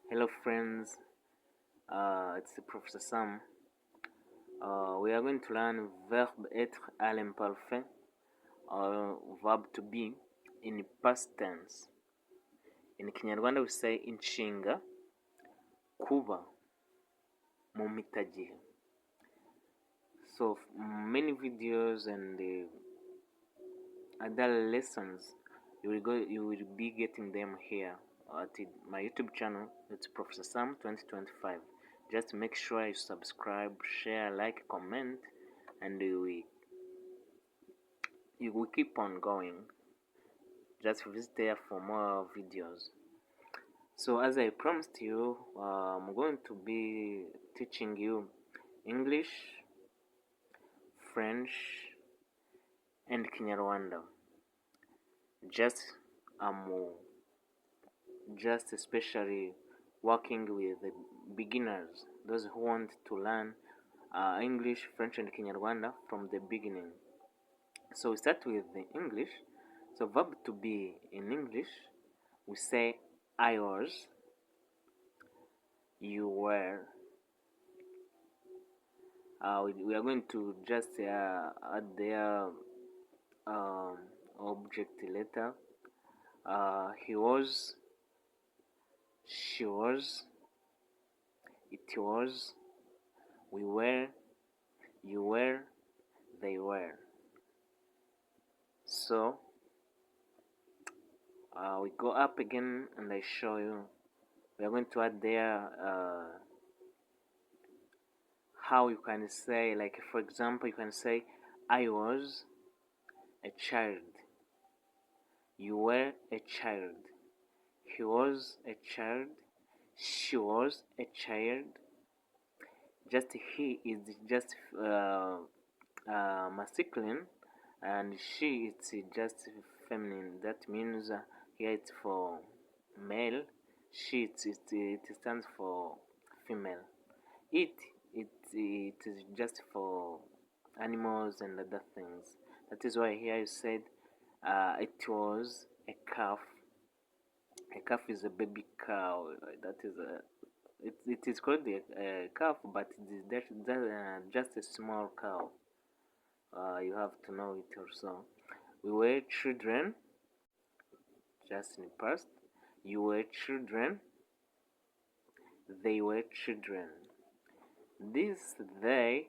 Hello friends, it's Professor Sam. We are going to learn Verbe Etre à l'imparfait or Verb to be in past tense. In Kinyarwanda we say Inshinga, Kuba, Mpita, Gihe. So many videos and other lessons you will be getting them here at my YouTube channel. It's Professor Sam 2025. Just make sure you subscribe, share, like, comment, and you will keep on going. Just visit there for more videos. So as I promised you, I'm going to be teaching you English, French, and Kinyarwanda. Just especially working with the beginners, those who want to learn English, French, and Kinyarwanda from the beginning. So we start with the English. So verb to be in English, we say I was, you were. We are going to just add their object later. He was, she was, it was, we were, you were, they were. So we go up again and I show you. We are going to add there how you can say, like for example, you can say I was a child, you were a child, he was a child, she was a child. Just he is just masculine, and she it's just feminine. That means here it's for male, she it stands for female. It is just for animals and other things. That is why here you said it was a calf. A calf is a baby cow. That is it is called a calf, but it is just a small cow. You have to know it also. We were children, just in the past. You were children. They were children. This they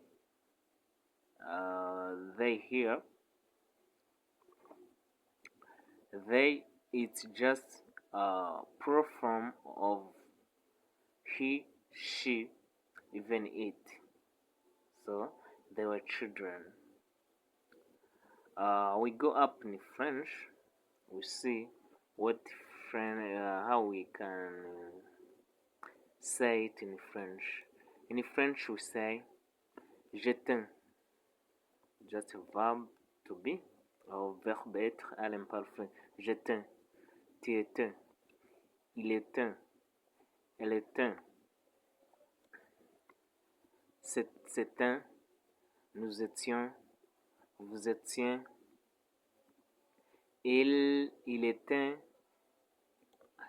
here, they it's just a plural form of he, she, even it. So they were children. We go up in French. We see what how we can say it in French. In French, we say j'étais, just a verb to be, or verbe être à l'imparfait. J'étais, tu étais, il était, elle était. C'était, nous étions, vous étiez, il était.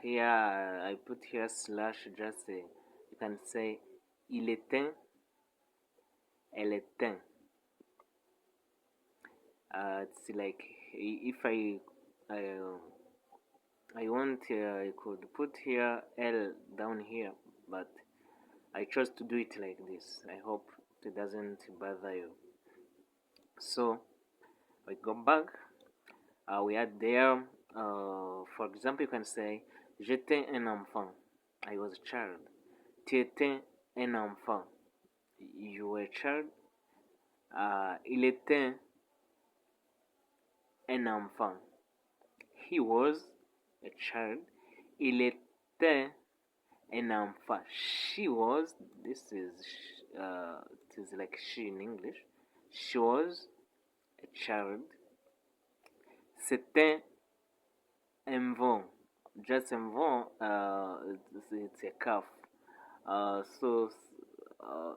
Here I put here slash, just you can say il était, elle était. It's like if I want I could put here L down here, but I chose to do it like this. I hope it doesn't bother you. So we go back. We add there. For example, you can say j'étais un enfant. I was a child. Tu étais un enfant. You were a child. Il était un enfant. He was a child. Il était un enfant. She was. This is it is like she in English. She was a child. C'était un vent. Just un vent. It's a calf. So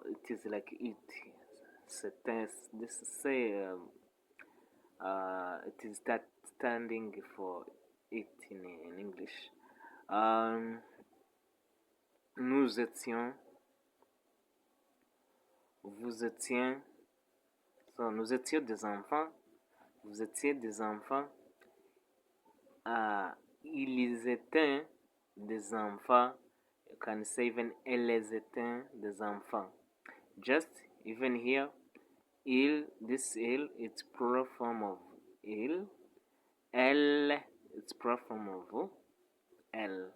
it is like it. C'était. This say. It is that standing for it in English. nous étions, vous étiez. So, nous étions des enfants, vous étiez des enfants, ils étaient des enfants. You can say even elles étaient des enfants. Just even here, il, this il, it's plural form of il. Elle, it's plural form of elle.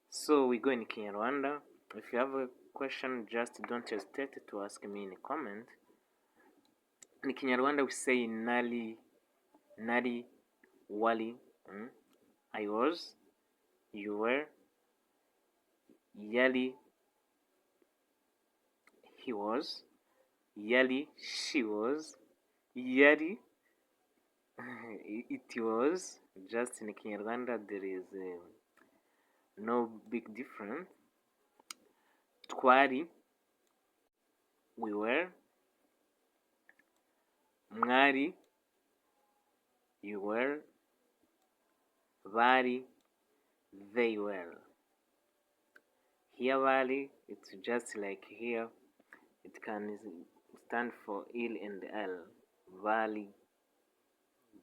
So we go in Kinyarwanda. If you have a question, just don't hesitate to ask me in a comment. In Kinyarwanda, we say nali, nari, wali. I was, you were, yali, he was, yali, she was, yari, it was. Just in Kinyarwanda, there is no big difference. Twari, we were, mwari, you were, bari, they were. Here bari, it's just like here, it can stand for il and l. Bali,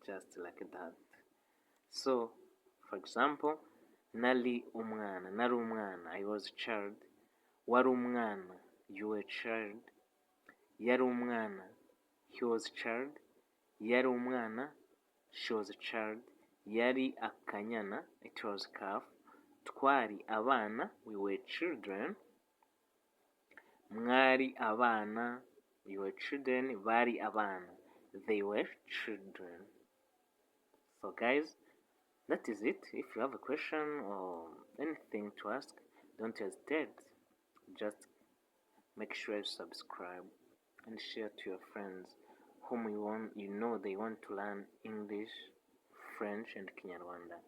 just like that. So, for example, nali umwana, nari umwana, I was a child. Wari umwana, you were a child. Yari umwana, he was a child. Yari umwana, she was a child. Yari akanyana, it was a calf. Twari abana, we were children. Mwari abana, you were children. Bari abana, they were children. So guys, that is it. If you have a question or anything to ask, don't hesitate. Just make sure you subscribe and share to your friends whom you know they want to learn English, French, and Kinyarwanda.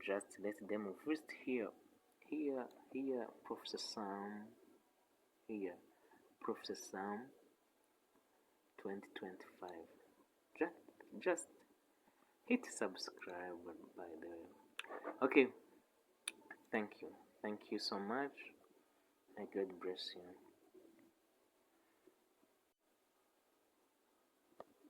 Just let them visit here, Professor Sam, here, Professor Sam 2025. Just hit subscribe, by the way. Okay, thank you so much. May God bless you.